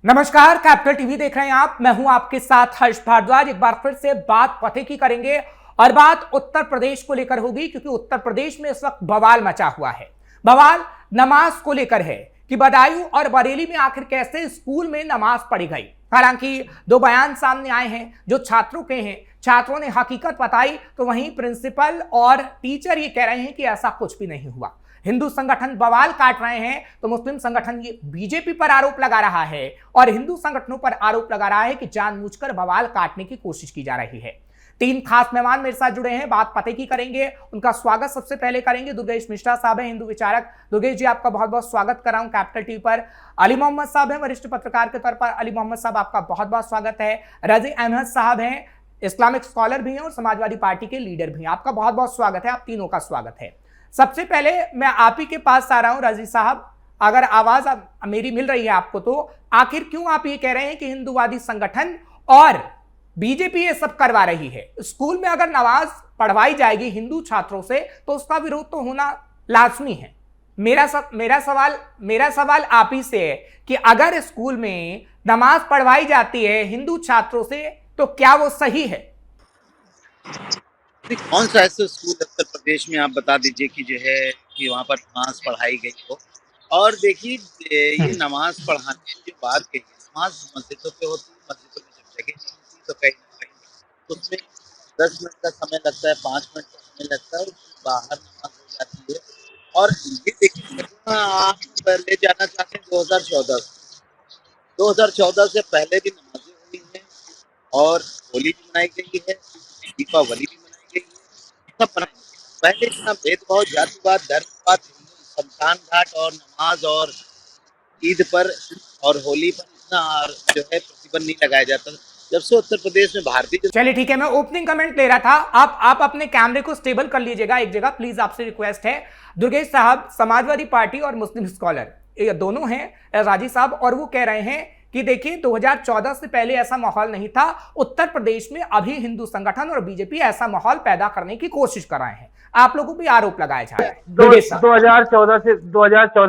नमस्कार, capital TV देख रहे हैं आप। मैं हूं आपके साथ हर्ष भारद्वाज। एक बार फिर से बात पते की करेंगे और बात उत्तर प्रदेश को लेकर होगी, क्योंकि उत्तर प्रदेश में इस वक्त बवाल मचा हुआ है। बवाल नमाज को लेकर है कि बदायूं और बरेली में आखिर कैसे स्कूल में नमाज पढ़ी गई। हालांकि दो बयान सामने आए हैं जो छात्रों के हैं। छात्रों ने हकीकत बताई तो वहीं प्रिंसिपल और टीचर ये कह रहे हैं कि ऐसा कुछ भी नहीं हुआ। हिंदू संगठन बवाल काट रहे हैं तो मुस्लिम संगठन ये बीजेपी पर आरोप लगा रहा है और हिंदू संगठनों पर आरोप लगा रहा है कि जानबूझकर बवाल काटने की कोशिश की जा रही है। तीन खास मेहमान मेरे साथ जुड़े हैं, बात पते की करेंगे। उनका स्वागत सबसे पहले करेंगे। दुर्गेश मिश्रा साहब हैं, हिंदू विचारक। दुर्गेश जी, आपका बहुत बहुत स्वागत कर रहा हूं कैपिटल टीवी पर। अली मोहम्मद साहब हैं, वरिष्ठ पत्रकार के तौर पर। अली मोहम्मद साहब, आपका बहुत बहुत स्वागत है। रजी अहमद साहब हैं, इस्लामिक स्कॉलर भी हैं और समाजवादी पार्टी के लीडर भी हैं। आपका बहुत बहुत स्वागत है। आप तीनों का स्वागत है। सबसे पहले मैं आप ही के पास आ रहा हूं रजी साहब, अगर आवाज मेरी मिल रही है आपको, तो आखिर क्यों आप ये कह रहे हैं कि हिंदूवादी संगठन और बीजेपी ये सब करवा रही है? स्कूल में अगर नमाज पढ़वाई जाएगी हिंदू छात्रों से तो उसका विरोध तो होना लाजमी है। मेरा सवाल आप ही से है कि अगर स्कूल में नमाज पढ़वाई जाती है हिंदू छात्रों से तो क्या वो सही है? कौन सा ऐसा स्कूल उत्तर प्रदेश में आप बता दीजिए कि जो है कि वहाँ पर नमाज पढ़ाई गई हो। और देखिए ये नमाज पढ़ाने की जो बात कही, नमाज मस्जिदों पे होती है, मस्जिदों में जब जगह नहीं होती तो कहीं ना कहीं उसमें 10 मिनट का समय लगता है, 5 मिनट का समय लगता है और बाहर नमाज हो जाती है। और ये देखिए आप ले जाना चाहते हैं 2014 से पहले भी नमाजें हुई हैं और होली भी मनाई गई है, दीपावली भी मनाई गई है, सब मनाई। पहले इतना भेदभाव, जातिवाद, धर्मवाद, शमशान घाट और नमाज और ईद पर और होली पर इतना जो है प्रतिबंध नहीं लगाया जाता। जब से उत्तर प्रदेश में भारतीय, चलिए ठीक है, मैं ओपनिंग कमेंट ले रहा था। आप अपने कैमरे को स्टेबल कर लीजिएगा एक जगह, प्लीज, आपसे रिक्वेस्ट है। दुर्गेश साहब, समाजवादी पार्टी और मुस्लिम स्कॉलर ये दोनों हैं राजी साहब, और वो कह रहे हैं कि देखिए 2014 से पहले ऐसा माहौल नहीं था। उत्तर प्रदेश में अभी हिंदू संगठन और बीजेपी ऐसा माहौल पैदा करने की कोशिश कर रहे हैं। आप लोगों भी आरोप लगाया जा रहा है। 2014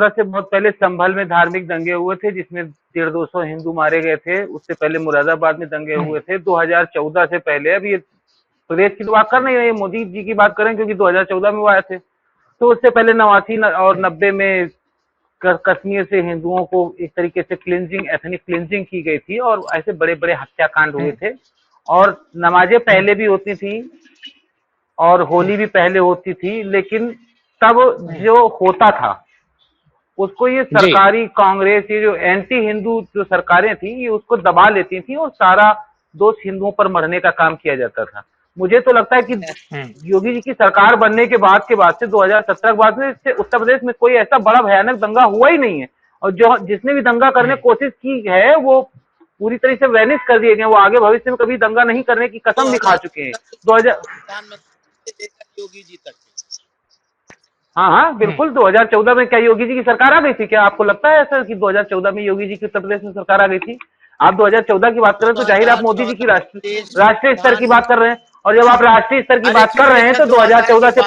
से बहुत पहले संभल में धार्मिक दंगे हुए थे जिसमें 150-200 हिंदू मारे गए थे। उससे पहले मुरादाबाद में दंगे हुए थे 2014 से पहले। अब ये प्रदेश की तो बात कर नहीं रहे, मोदी जी की बात करें क्योंकि 2014 में वो आए थे। तो उससे पहले 89 और 90 में कश्मीर से हिंदुओं को एक तरीके से एथनिक क्लिंजिंग की गई थी और ऐसे बड़े बड़े हत्याकांड हुए थे। और नमाजें पहले भी होती थी और होली भी पहले होती थी, लेकिन तब जो होता था उसको ये सरकारी कांग्रेस, ये जो एंटी हिंदू जो सरकारें थी, ये उसको दबा लेती थी और सारा दोष हिंदुओं पर मढ़ने का काम किया जाता था। मुझे तो लगता है कि योगी जी की सरकार बनने के बाद से 2017 के बाद में उत्तर प्रदेश में कोई ऐसा बड़ा भयानक दंगा हुआ ही नहीं है। और जो जिसने भी दंगा करने की कोशिश की है वो पूरी तरह से वैनिश कर दिए गए। वो आगे भविष्य में कभी दंगा नहीं करने की कसम भी खा चुके हैं। 2000 योगी जी तक, हाँ बिल्कुल। 2014 में क्या योगी जी की सरकार आ गई थी? क्या आपको लगता है ऐसा कि 2014 में योगी जी की उत्तर प्रदेश में सरकार आ गई थी? आप 2014 की बात कर रहे हैं तो जाहिर आप मोदी जी की राष्ट्रीय स्तर की बात कर रहे हैं। और जब आप राष्ट्रीय स्तर की बात कर रहे हैं तो 2014 से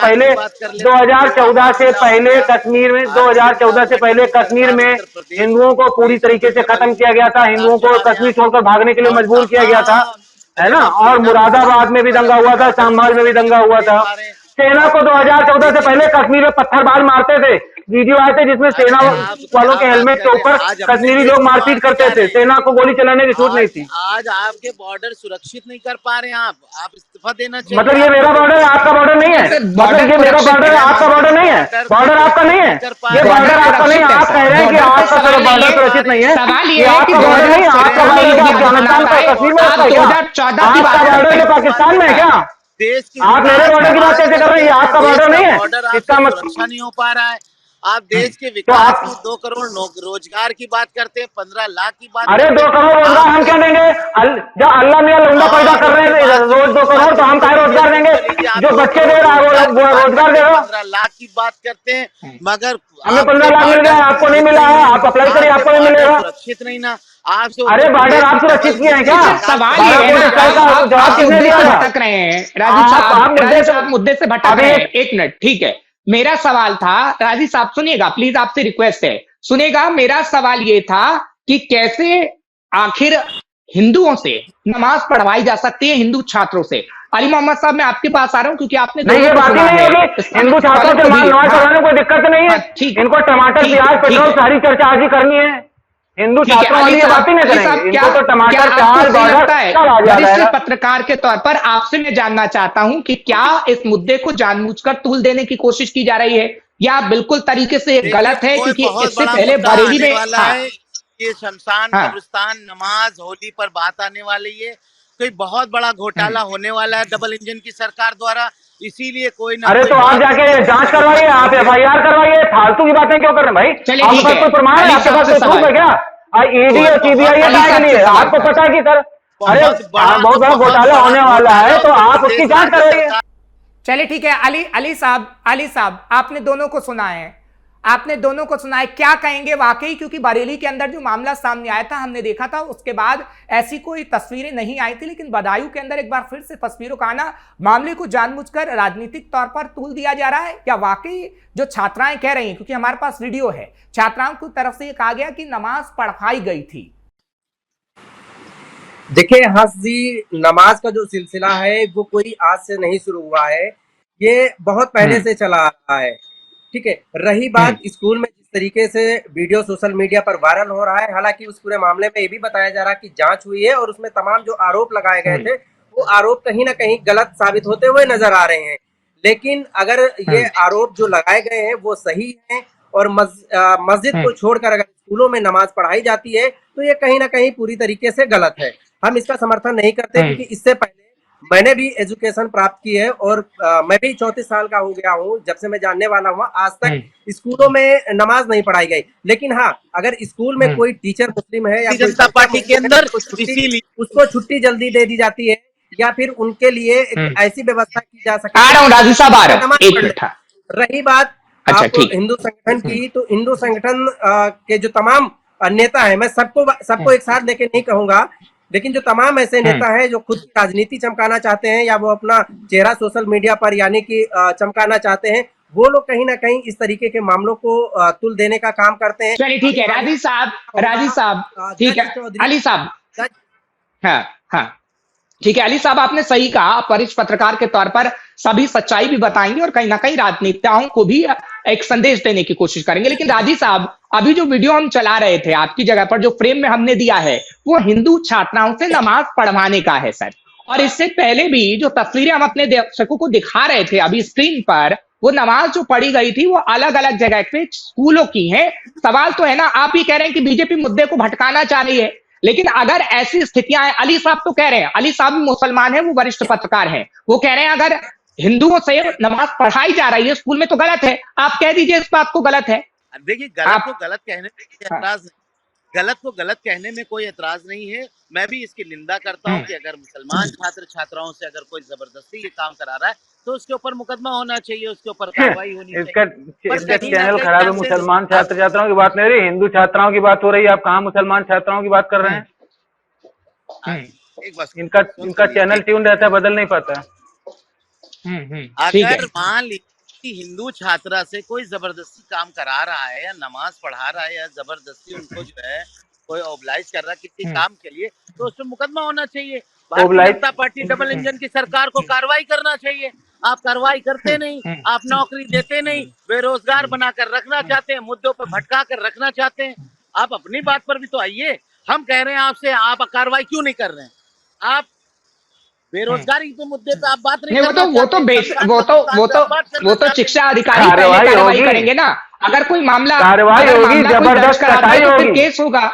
पहले कश्मीर में हिंदुओं को पूरी तरीके से खत्म किया गया था। हिंदुओं को कश्मीर छोड़कर भागने के लिए मजबूर किया गया था, है ना। और मुरादाबाद में भी दंगा हुआ था, संभल में भी दंगा हुआ था। सेना को 2014 से पहले कश्मीर में पत्थरबाज मारते थे। वीडियो आए थे जिसमें सेना वालों के हेलमेट के ऊपर कश्मीरी लोग मारपीट करते थे। सेना को गोली चलाने की छूट नहीं थी। आज आपके बॉर्डर सुरक्षित नहीं कर पा रहे हैं। आप इस्तीफा देना चाहिए। मतलब ये मेरा बॉर्डर है, आपका बॉर्डर नहीं है? मतलब ये मेरा बॉर्डर है, आपका बॉर्डर नहीं है? बॉर्डर आपका नहीं है, ये बॉर्डर आपका नहीं है। आप कह रहे हैं कि आपका बॉर्डर सुरक्षित नहीं है। आपका बॉर्डर नहीं है, आपका बॉर्डर अफगानिस्तान का, कश्मीर में आपका बॉर्डर जो पाकिस्तान में है क्या? देश की आप मेरे बॉर्डर की बात कैसे कर रहे हैं? आपका बॉर्डर नहीं है, इसका मतलब सुरक्षा नहीं हो पा रहा है। आप देश के विकास की 2 करोड़ रोजगार की बात करते हैं, 15 लाख की बात। अरे 2 करोड़ रोजगार हम क्या देंगे? जब अल्लाह मियां लौंडा पैदा कर रहे हैं रोज 2 करोड़, तो हम क्या रोजगार देंगे? जो बच्चे दे रहा है वो रोजगार देगा। 15 लाख की बात करते हैं, मगर हमें 15 लाख मिल गया, आपको नहीं मिला है। आप अप्लाई करिए, आपको नहीं मिलेगा। सुरक्षित नहीं ना आप। अरे बॉर्डर आप सुरक्षित किए हैं क्या? सवाल ये है ना, जवाब किसने दिया? भटक रहे हैं राजीव साहब, मुद्दे से भटक रहे हैं। एक मिनट, ठीक है। मेरा सवाल था, राजीव साहब सुनिएगा प्लीज, आपसे रिक्वेस्ट है, सुनिएगा। मेरा सवाल ये था कि कैसे आखिर हिंदुओं से नमाज पढ़वाई जा सकती है, हिंदू छात्रों से? अली मोहम्मद साहब, मैं आपके पास आ रहा हूँ क्योंकि आपने नहीं, ये बात ही नहीं होगी। हिंदू छात्रों से नमाज पढ़वाने कोई दिक्कत नहीं है। इनको टमाटर, प्याज, पेट्रोल सारी चर्चा आज ही करनी है। हिंदू छात्रों वाली ये बात ही नहीं करेंगे। इनको तो टमाटर, प्याज, बॉर्डर वरिष्ठ पत्रकार के तौर पर आपसे मैं जानना चाहता हूं कि क्या इस मुद्दे को जानबूझकर तूल देने की कोशिश की जा रही है, या बिल्कुल तरीके से गलत है? क्योंकि इससे पहले बरेली में ये शमशान, कब्रिस्तान, नमाज, होली पर बात आने वाली है। कोई बहुत बड़ा घोटाला होने वाला है डबल इंजन की सरकार द्वारा, इसीलिए कोई ना। अरे तो आप जाके जांच करवाइए, आप FIR करवाइए, फालतू की बातें क्यों कर रहे हैं भाई? चलिए, आपके पास कोई प्रमाण है? आपके पास कोई प्रूफ है क्या? ED और CBI के लिए आपको पता है कि सर अरे बहुत बड़ा घोटाला होने वाला है, तो आप उसकी जांच करवाइए। चलिए ठीक है। अली साहब, आपने दोनों को सुना है, क्या कहेंगे वाकई? क्योंकि बरेली के अंदर जो मामला सामने आया था, हमने देखा था, उसके बाद ऐसी कोई तस्वीरें नहीं आई थी, लेकिन बदायूं के अंदर एक बार फिर से तस्वीरों का आना, मामले को जानबूझकर राजनीतिक तौर पर तूल दिया जा रहा है, या वाकई जो छात्राएं कह रही हैं, क्योंकि हमारे पास वीडियो है, छात्राओं की तरफ से कहा गया कि नमाज पढ़ाई गई थी। देखिए हंस जी, नमाज का जो सिलसिला है वो कोई आज से नहीं शुरू हुआ है, ये बहुत पहले से चला आ रहा है। ठीक है, रही बात स्कूल में जिस तरीके से वीडियो सोशल मीडिया पर वायरल हो रहा है, हालांकि उस पूरे मामले में ये भी बताया जा रहा है कि जांच हुई है और उसमें तमाम जो आरोप लगाए गए थे वो आरोप कहीं ना कहीं गलत साबित होते हुए नजर आ रहे हैं। लेकिन अगर ये आरोप जो लगाए गए हैं वो सही है और मस्जिद को छोड़कर अगर स्कूलों में नमाज पढ़ाई जाती है तो ये कहीं ना कहीं पूरी तरीके से गलत है। हम इसका समर्थन नहीं करते, क्योंकि इससे पहले मैंने भी एजुकेशन प्राप्त की है और मैं भी 34 साल का हो गया हूँ। जब से मैं जानने वाला हुआ आज तक स्कूलों में नमाज नहीं पढ़ाई गई। लेकिन हाँ, अगर स्कूल में कोई टीचर मुस्लिम है या जनता पार्टी के अंदर उसको छुट्टी जल्दी दे दी जाती है, या फिर उनके लिए एक ऐसी व्यवस्था की जा सकती है। रही बात हिंदू संगठन की, तो हिंदू संगठन के जो तमाम नेता है, मैं सबको एक साथ लेके नहीं कहूंगा, लेकिन जो तमाम ऐसे नेता हैं जो खुद राजनीति चमकाना चाहते हैं या वो अपना चेहरा सोशल मीडिया पर यानी कि चमकाना चाहते हैं, वो लोग कहीं ना कहीं इस तरीके के मामलों को तुल देने का काम करते हैं। चलिए ठीक है राजीव साहब, ठीक है अली साहब, हाँ ठीक है अली साहब, आपने सही कहा। आप वरिष्ठ पत्रकार के तौर पर सभी सच्चाई भी बताएंगे और कहीं ना कहीं राजनेताओं को भी एक संदेश देने की कोशिश करेंगे। लेकिन राजीव साहब, अभी जो वीडियो हम चला रहे थे आपकी जगह पर, जो फ्रेम में हमने दिया है, वो हिंदू छात्राओं से नमाज पढ़वाने का है सर। और इससे पहले भी जो तस्वीरें हम अपने दर्शकों को दिखा रहे थे अभी स्क्रीन पर, वो नमाज जो पढ़ी गई थी वो अलग अलग जगह पे स्कूलों की है। सवाल तो है ना, आप ही कह रहे हैं कि बीजेपी मुद्दे को भटकाना चाह रही है, लेकिन अगर ऐसी स्थितियां हैं, अली साहब तो कह रहे हैं, अली साहब भी मुसलमान है, वो वरिष्ठ पत्रकार हैं, वो कह रहे हैं अगर हिंदुओं से नमाज पढ़ाई जा रही है स्कूल में तो गलत है। आप कह दीजिए इस बात को गलत है। देखिए, गलत को गलत कहने में एतराज नहीं, गलत को गलत कहने में कोई एतराज नहीं है। मैं भी इसकी निंदा करता हूं कि अगर मुसलमान छात्र छात्राओं से अगर कोई जबरदस्ती ये काम करा रहा है तो उसके ऊपर मुकदमा होना चाहिए, उसके ऊपर कार्रवाई होनी चाहिए। इसका चैनल खराब है। मुसलमान छात्र छात्राओं की बात नहीं हो रही, हिंदू छात्राओं की बात हो रही है। आप कहाँ मुसलमान छात्राओं की बात कर रहे हैं? एक बात, इनका चैनल ट्यून रहता है, बदल नहीं पाता। अगर मान लीजिए हिंदू छात्रा से कोई जबरदस्ती काम करा रहा है या नमाज पढ़ा रहा है या जबरदस्ती उनको जो है कोई ओबलाइज कर रहा है किसी काम के लिए, तो उस पर मुकदमा होना चाहिए। Bharatiya Janata party double engine की सरकार को कार्रवाई करना चाहिए। आप कार्रवाई करते नहीं, आप नौकरी देते नहीं, बेरोजगार बनाकर रखना चाहते हैं, मुद्दों पर भटका कर रखना चाहते हैं। आप अपनी बात पर भी तो आइए। हम कह रहे हैं आपसे, आप कार्रवाई क्यों नहीं कर रहे हैं? आप बेरोजगारी के मुद्दे पे आप बात नहीं कर वो तो शिक्षा अधिकारी कार्रवाई करेंगे ना। अगर कोई मामला कार्रवाई होगी, जबरदस्त कटाई होगी, केस होगा,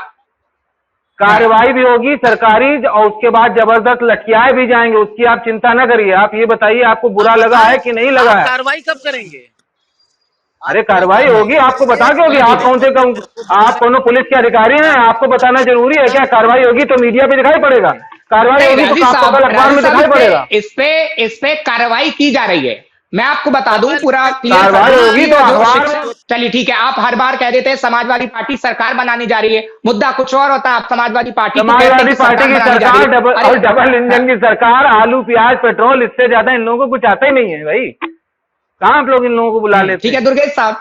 कार्रवाई भी होगी सरकारी, और उसके बाद जबरदस्त लटकियाए भी जाएंगे। उसकी आप चिंता न करिए। आप ये बताइए आपको बुरा लगा है कि नहीं लगा है? कार्रवाई कब करेंगे? अरे कार्रवाई होगी, आपको बता के होगी। आप कौन पुलिस के अधिकारी हैं? आपको बताना जरूरी है क्या? कार्रवाई होगी तो मीडिया पे दिखाई पड़ेगा, कार्रवाई होगी तो आपको अखबार में दिखाई पड़ेगा। इस पे कार्रवाई की जा रही है। मैं आपको बता दूं पूरा कार्रवाई होगी तो अखबार। चलिए ठीक है, आप हर बार कह देते हैं समाजवादी पार्टी सरकार बनाने जा रही है, मुद्दा कुछ और होता है। आप समाजवादी पार्टी की सरकार डबल इंजन की सरकार, आलू प्याज पेट्रोल, इससे ज्यादा इन लोगों को कुछ आता ही नहीं है भाई। कहाँ आप लोग इन लोगों को बुला लेते? ठीक है दुर्गेश साहब,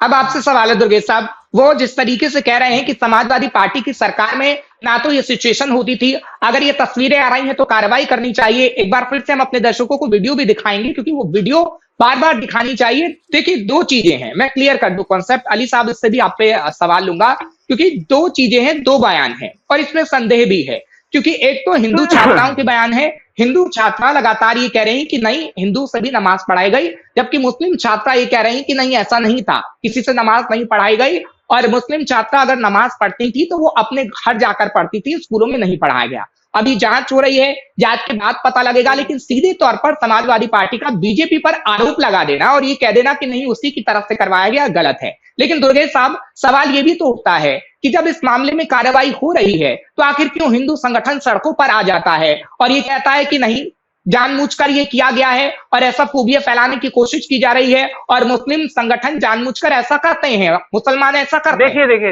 अब आपसे सवाल है दुर्गेश साहब, वो जिस तरीके से कह रहे हैं कि समाजवादी पार्टी की सरकार में ना तो ये सिचुएशन होती थी। अगर ये तस्वीरें आ रही हैं तो कार्रवाई करनी चाहिए। एक बार फिर से हम अपने दर्शकों को वीडियो भी दिखाएंगे, क्योंकि वो वीडियो बार बार दिखानी चाहिए। देखिए, दो चीजें हैं, मैं क्लियर कर दूं कॉन्सेप्ट। अली साहब, इससे भी आप पे सवाल लूंगा, क्योंकि दो चीजें हैं, दो बयान हैं, और इसमें संदेह भी है। क्योंकि एक तो हिंदू छात्राओं के बयान है, हिंदू छात्रा लगातार ये कह रही हैं कि नहीं, हिंदू से भी नमाज पढ़ाई गई, जबकि मुस्लिम छात्रा ये कह रही हैं कि नहीं, ऐसा नहीं था, किसी से नमाज नहीं पढ़ाई गई। और मुस्लिम छात्रा अगर नमाज पढ़ती थी तो वो अपने घर जाकर पढ़ती थी, स्कूलों में नहीं पढ़ाया गया। अभी जांच हो रही है, जांच के बाद पता लगेगा। लेकिन सीधे तौर पर समाजवादी पार्टी का बीजेपी पर आरोप लगा देना और ये कह देना कि नहीं, उसी की तरफ से करवाया गया, गलत है। लेकिन दुर्गेश साहब, सवाल ये भी तो उठता है कि जब इस मामले में कार्रवाई हो रही है तो आखिर क्यों हिंदू संगठन सड़कों पर आ जाता है और ये कहता है कि नहीं, जानबूझकर ये किया गया है और ऐसा खूबियां फैलाने की कोशिश की जा रही है, और मुस्लिम संगठन जानबूझकर ऐसा करते हैं, मुसलमान ऐसा करते हैं। देखिए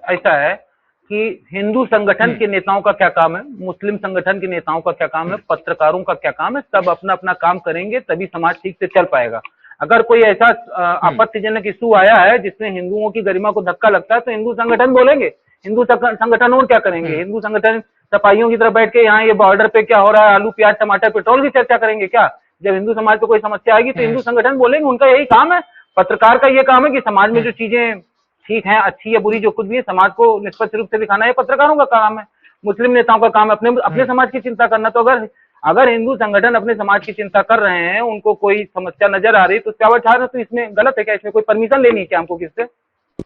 ऐसा है कि हिंदू संगठन के नेताओं का क्या काम है, मुस्लिम संगठन के नेताओं का क्या काम है, पत्रकारों का क्या काम है, सब अपना अपना काम करेंगे तभी समाज ठीक से चल पाएगा। अगर कोई ऐसा आपत्तिजनक इशू आया है जिसमें हिंदुओं की गरिमा को धक्का लगता है तो हिंदू संगठन बोलेंगे। हिंदू संगठन और क्या करेंगे? हिंदू संगठन सफाइयों की तरफ बैठ के यहाँ ये बॉर्डर पे क्या हो रहा है, आलू प्याज टमाटर पेट्रोल की चर्चा करेंगे क्या? जब हिंदू समाज पे कोई समस्या आएगी तो हिंदू संगठन बोलेंगे, उनका यही काम है। पत्रकार का ये काम है कि समाज में जो चीजें ठीक है, अच्छी या बुरी, जो कुछ भी है, समाज को निष्पक्ष रूप से दिखाना, ये पत्रकारों का काम है। मुस्लिम नेताओं का काम है अपने अपने समाज की चिंता करना। तो अगर हिंदू संगठन अपने समाज की चिंता कर रहे हैं, उनको कोई समस्या नजर आ रही है तो उसका आवाज उठा रहे हैं, तो इसमें गलत है क्या? इसमें कोई परमिशन लेनी है क्या हमको किससे?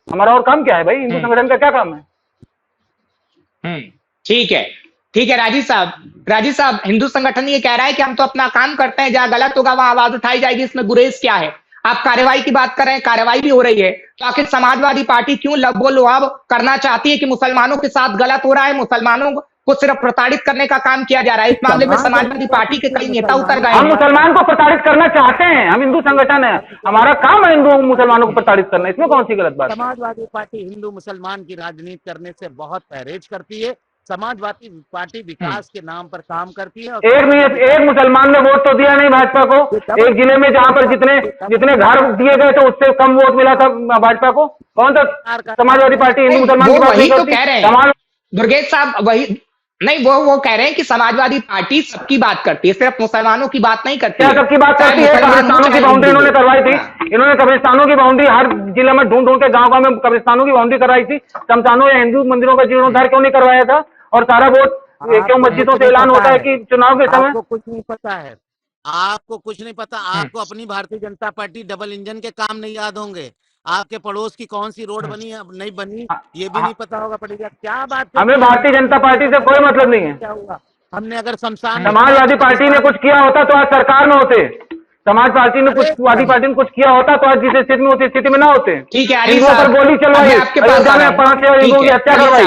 हमारा और काम क्या है भाई? हिंदू संगठन का क्या काम है? ठीक है, ठीक है। राजीव साहब, हिंदू संगठन ये कह रहा है कि हम तो अपना काम करते हैं, जहां गलत होगा वहां आवाज उठाई जाएगी, इसमें गुरेज क्या है? आप कार्रवाई की बात कर रहे हैं, कार्रवाई भी हो रही है, तो आखिर समाजवादी पार्टी क्यों लबो-लुआब करना चाहती है कि मुसलमानों के साथ गलत हो रहा है, मुसलमानों को सिर्फ प्रताड़ित करने का काम किया जा रहा है? इस मामले में समाजवादी पार्टी के कई नेता उतर गए हम हैं। मुसलमान को प्रताड़ित करना चाहते हैं, हम हिंदू संगठन है, हमारा काम है हिंदू मुसलमानों को प्रताड़ित करना, इसमें कौन सी गलत बात है? समाजवादी पार्टी हिंदू मुसलमान की राजनीति करने से बहुत परहेज करती है। समाजवादी पार्टी विकास के नाम पर काम करती है। एक मुसलमान ने वोट तो दिया नहीं भाजपा को। एक जिले में जहां पर जितने घर दिए गए थे उससे कम वोट मिला था भाजपा को। कौन सा समाजवादी पार्टी हिंदू मुसलमान की बात नहीं करती? कह रहे हैं दुर्गेश साहब, वही नहीं, वो कह रहे हैं कि समाजवादी पार्टी सबकी बात करती है, सिर्फ मुसलमानों की बात नहीं करती। क्या सबकी बात करती है? कब्रिस्तानों की बाउंड्री इन्होंने करवाई थी, इन्होंने कब्रिस्तानों की बाउंड्री हर जिले में ढूंढ के गांव में कब्रिस्तानों की बाउंड्री कराई थी। शमशानों या हिंदू मंदिरों का जीर्णोद्धार क्यों नहीं करवाया था? और सारा वोट क्यों मस्जिदों से ऐलान होता है कि चुनाव के समय? आपको कुछ नहीं पता है, आपको कुछ नहीं पता। आपको अपनी Bharatiya Janata party double engine के काम नहीं याद होंगे। आपके पड़ोस की कौन सी रोड बनी है, नहीं बनी, ये भी नहीं पता होगा। पड़ेगा क्या बात? हमें भारतीय जनता पार्टी से कोई मतलब नहीं है। क्या हुआ? हमने अगर शमशान समाजवादी पार्टी ने कुछ किया होता तो आज सरकार में होते। समाजवादी ने कुछ किया होता तो आज जिस स्थिति में उस स्थिति में ना होते। ठीक है, हिंदुओं पर गोली चलवाई, अयोध्या में 5 हिंदुओं की हत्या करवाई।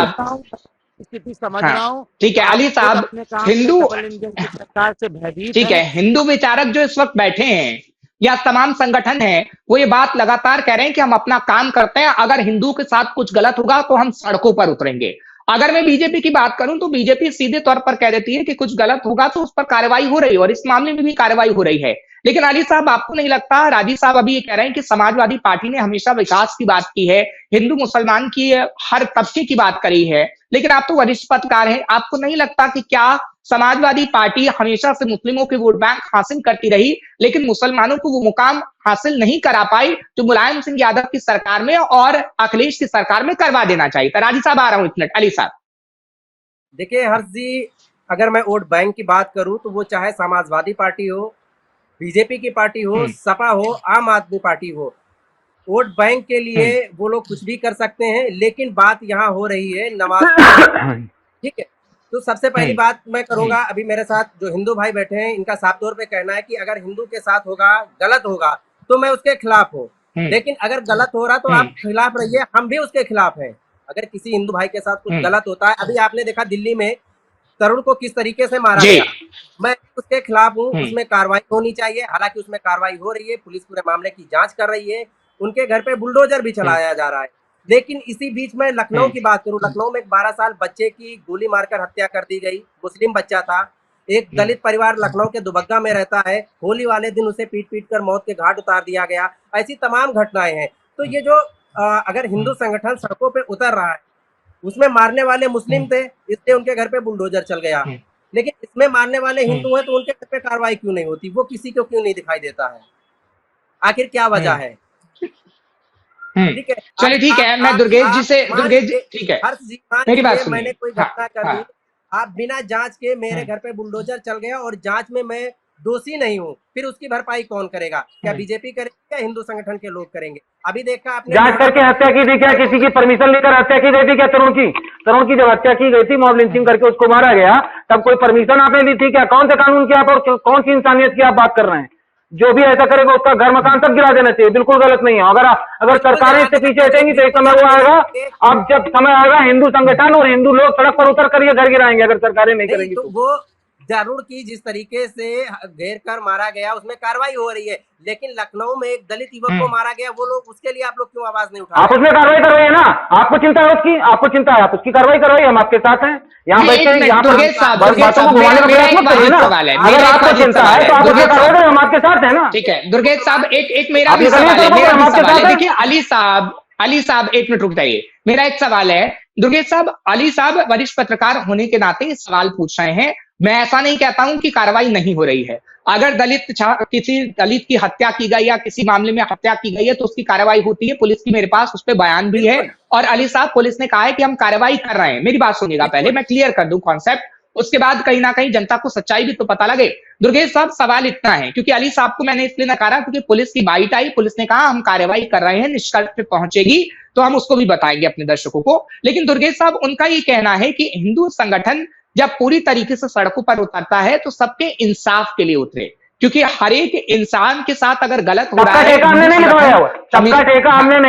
स्थिति समझ रहा हूँ। ठीक है अली साहब, हिंदू सरकार से भयभीत, ठीक है, हिंदू विचारक जो इस वक्त बैठे हैं या तमाम संगठन हैं, वो ये बात लगातार कह रहे हैं कि हम अपना काम करते हैं, अगर हिंदू के साथ कुछ गलत होगा तो हम सड़कों पर उतरेंगे। अगर मैं बीजेपी की बात करूं तो बीजेपी सीधे तौर पर कह देती है कि कुछ गलत होगा तो उस पर कार्रवाई हो रही है, और इस मामले में भी कार्रवाई हो रही है। लेकिन अली साहब, आपको नहीं लगता, राजीव साहब अभी ये कह रहे हैं कि समाजवादी पार्टी ने हमेशा विकास की बात की है, हिंदू मुसलमान की हर तबके की बात करी है, लेकिन आप तो वरिष्ठ पत्रकार हैं, आपको नहीं लगता कि क्या समाजवादी पार्टी हमेशा से मुस्लिमों के वोट बैंक हासिल करती रही, लेकिन मुसलमानों को वो मुकाम हासिल नहीं करा पाई जो मुलायम सिंह यादव की सरकार में और अखिलेश की सरकार में करवा देना चाहिए था? राजीव साहब, आ रहा हूं एक मिनट। अली साहब देखिए हर्ष जी, अगर मैं वोट बैंक की बात करूं तो वो चाहे समाजवादी पार्टी हो, बीजेपी की पार्टी हो, सपा हो, आम आदमी पार्टी हो, वोट बैंक के लिए वो लोग कुछ भी कर सकते हैं। लेकिन बात यहाँ हो रही है नमाज, ठीक है? तो सबसे पहली बात मैं करूंगा, अभी मेरे साथ जो हिंदू भाई बैठे हैं इनका साफ तौर पे कहना है कि अगर हिंदू के साथ होगा, गलत होगा, तो मैं उसके खिलाफ हूँ। लेकिन अगर गलत हो रहा तो आप खिलाफ रहिए, हम भी उसके खिलाफ हैं। अगर किसी हिंदू भाई के साथ कुछ गलत होता है, अभी आपने देखा दिल्ली में तरुण को किस तरीके से मारा गया, मैं उसके खिलाफ हूँ, उसमें कार्रवाई होनी चाहिए। हालांकि उसमें कार्रवाई हो रही है, पुलिस पूरे मामले की जांच कर रही है, उनके घर पे बुलडोजर भी चलाया जा रहा है। लेकिन इसी बीच में लखनऊ की बात करूं, लखनऊ में एक 12 साल बच्चे की गोली मारकर हत्या कर दी गई, मुस्लिम बच्चा था। एक दलित परिवार लखनऊ के दुबग्गा में रहता है, होली वाले दिन उसे पीट पीट कर मौत के घाट उतार दिया गया। ऐसी तमाम घटनाएं हैं। तो ये जो अगर हिंदू संगठन सड़कों पे उतर रहा है, उसमें मारने वाले मुस्लिम थे, इसलिए उनके घर पे बुलडोजर चल गया। लेकिन इसमें मारने वाले हिंदू हैं तो उनके घर पे कार्रवाई क्यों नहीं होती, वो किसी को क्यों नहीं दिखाई देता है, आखिर क्या वजह है? ठीक है, चलिए ठीक है, मैं दुर्गेश जी से, दुर्गेश जी ठीक है, हर्ष जी मान मेरी बात लीजिए सुनिए। मैंने कोई घटना कर दी, आप बिना जांच के मेरे घर पे बुलडोजर चल गया और जांच में मैं दोषी नहीं हूँ, फिर उसकी भरपाई कौन करेगा? क्या बीजेपी करेगी या हिंदू संगठन के लोग करेंगे? अभी देखा आपने, जांच करके हत्या की थी क्या? किसी की परमिशन लेकर हत्या की गई थी क्या? तरुण की जब हत्या की गई थी, मॉब लिंचिंग करके उसको मारा गया, तब कोई परमिशन आपने ली थी क्या? कौन से कानून की आप और कौन सी इंसानियत की आप बात कर रहे हैं? जो भी ऐसा करेगा उसका घर मकान तक गिरा देना चाहिए, बिल्कुल गलत नहीं है। अगर सरकारें इससे पीछे हटेंगी तो एक समय वो आएगा, अब जब समय आएगा हिंदू संगठन और हिंदू लोग सड़क पर उतर कर ये घर गिराएंगे, अगर सरकारें नहीं करेंगी तो। वो जरूर की जिस तरीके से घेर कर मारा गया उसमें कार्रवाई हो रही है, लेकिन लखनऊ में एक दलित युवक को मारा गया, वो लोग, उसके लिए आप लोग क्यों आवाज नहीं उठा आप उसमें कार्रवाई करवाइए ना, आपको चिंता है उसकी, आपको चिंता है, आप उसकी कार्रवाई करवाइए, हम आपके साथ हैं। यहाँ बैठ के यहाँ पर बातों को घुमाने का प्रयास मत करिए ना। अगर आपको चिंता है तो आप उसमें कार्रवाई करें, हम आपके साथ हैं ना। ठीक है दुर्गेश साहब, एक मेरा भी सवाल है, देखिए अली साहब एक मिनट रुक जाइए, मेरा एक सवाल है। दुर्गेश साहब, अली साहब वरिष्ठ पत्रकार होने के नाते सवाल पूछ रहे हैं। मैं ऐसा नहीं कहता हूं कि कार्रवाई नहीं हो रही है। अगर किसी दलित की हत्या की गई या किसी मामले में हत्या की गई है तो उसकी कार्रवाई होती है, पुलिस की मेरे पास उस पर बयान भी है। और अली साहब, पुलिस ने कहा है कि हम कार्रवाई कर रहे हैं। मेरी बात सुनिएगा, पहले मैं क्लियर कर दूं कॉन्सेप्ट, उसके बाद कहीं ना कहीं जनता को सच्चाई भी तो पता लगे। दुर्गेश साहब, सवाल इतना है, क्योंकि अली साहब को मैंने इसलिए नकारा क्योंकि पुलिस की बाइट आई, पुलिस ने कहा हम कार्रवाई कर रहे हैं, निष्कर्ष पे पहुंचेगी तो हम उसको भी बताएंगे अपने दर्शकों को। लेकिन दुर्गेश साहब, उनका ये कहना है कि हिंदू संगठन जब पूरी तरीके से सड़कों पर उतरता है तो सबके इंसाफ के लिए उतरे, क्योंकि हर एक इंसान के साथ अगर गलत हो रहा है, सबका ठेका हमने नहीं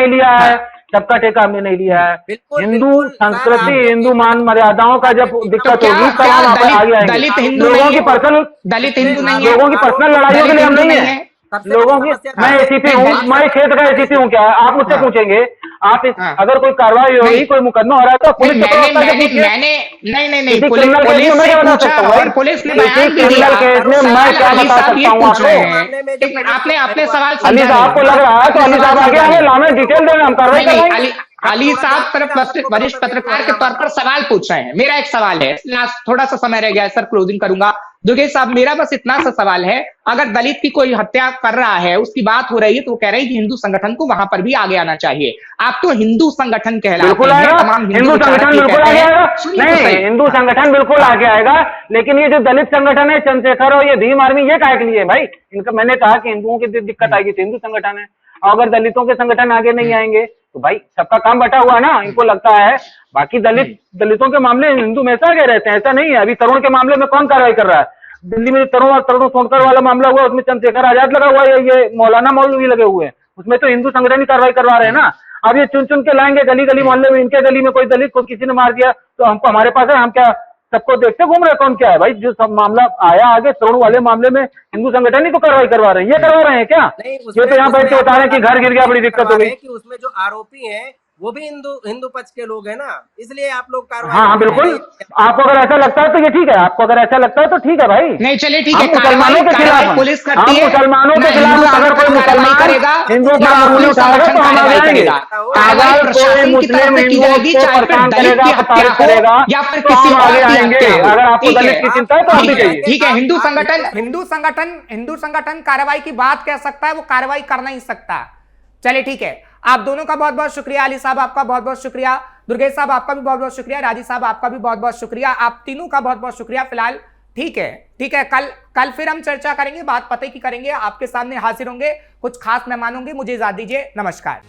लिया है, सबका ठेका हमने नहीं लिया है। हिंदू संस्कृति, हिंदू मान मर्यादाओं का जब दिक्कत होगी तब हम आगे आएंगे। दलित हिंदू लोगों की पर्सनल लोगों की पर्सनल लड़ाइयों के लिए हम नहीं है। लोगों की, मैं एसीपी हूँ, मैं क्षेत्र का एसीपी हूँ, क्या आप मुझसे पूछेंगे? आप अगर कोई कार्रवाई होगी, कोई मुकदमा हो रहा है तो पुलिस नहीं, पुलिस ने बयान भी दिया। मैं क्या बता सकता हूँ आपको? आपने सवाल अली साहब को लग रहा है तो अली साहब आगे आगे लाने डिटेल देंगे, हम कार्रवाई करेंगे। अली साहब सिर्फ वरिष्ठ पत्रकार के तौर पर सवाल पूछ रहे हैं। मेरा एक सवाल है, थोड़ा सा समय रह गया है सर, क्लोजिंग करूंगा। दुर्गेश साहब, मेरा बस इतना सा सवाल है, अगर दलित की कोई हत्या कर रहा है, उसकी बात हो रही है, तो वो कह रहे हैं कि हिंदू संगठन को वहां पर भी आगे आना चाहिए। आप तो हिंदू संगठन कहलाते हैं, तमाम हिंदू संगठन बिल्कुल आगे आएगा, नहीं हिंदू संगठन बिल्कुल आगे आएगा, लेकिन ये जो दलित संगठन है, चंद्रशेखर और ये भीम आर्मी, ये काहे के लिए भाई? इनका मैंने कहा कि हिंदुओं की दिक्कत आएगी तो हिंदू संगठन है, अगर दलितों के संगठन आगे नहीं आएंगे तो भाई सबका काम बटा हुआ है ना। इनको लगता है बाकी दलितों के मामले हिंदू में ऐसा आगे रहते हैं, ऐसा नहीं है। अभी तरुण के मामले में कौन कार्रवाई कर रहा है? दिल्ली में तरुण सोनकर वाला मामला हुआ, उसमें चंद्रशेखर आजाद लगा हुआ है, ये मौलाना मौलवी लगे हुए हैं, उसमें तो हिंदू संगठन ही कार्रवाई करवा रहे हैं ना। अब ये चुन चुन के लाएंगे गली गली मोहल्ले में, इनके गली में कोई दलित को किसी ने मार दिया तो हमको, हमारे पास है, हम क्या सबको देखते घूम रहे? कौन क्या है भाई? जो सब मामला आया आगे तरुण वाले मामले में हिंदू संगठन ही तो कार्रवाई करवा रहे हैं, ये करवा रहे हैं क्या? ये तो यहाँ बैठ के बता रहे हैं कि घर गिर गया, बड़ी दिक्कत हो गई। उसमें जो आरोपी हैं वो भी हिंदू पक्ष के लोग हैं ना, इसलिए आप लोग कार्रवाई। हाँ बिल्कुल, आपको अगर ऐसा लगता है तो ये ठीक है, आपको अगर ऐसा लगता है तो ठीक है भाई। नहीं चलिए ठीक है, मुसलमानों के खिलाफ पुलिस करती है, मुसलमानों के खिलाफ अगर कोई मुसलमान हिंदुओं पर अंगुली उठाएगा तो हम आगे आएंगे। अगर कोई मुस्लिम हिंदुओं को परेशान करेगा, तारीफ करेगा या फिर तो हम आगे आएंगे। अगर आपको दलित की चिंता है तो हम भी चाहिए। ठीक है, हिंदू संगठन कार्रवाई की बात कह सकता है, वो कार्रवाई कर नहीं सकता। चलिए ठीक है, आप दोनों का बहुत बहुत शुक्रिया। अली साहब आपका बहुत बहुत शुक्रिया, दुर्गेश साहब आपका भी बहुत बहुत शुक्रिया, राजी साहब आपका भी बहुत बहुत शुक्रिया, आप तीनों का बहुत बहुत शुक्रिया। फिलहाल ठीक है, कल फिर हम चर्चा करेंगे, बात पते की करेंगे, आपके सामने हाजिर होंगे, कुछ खास मेहमान होंगे। मुझे इजाजत दीजिए, नमस्कार।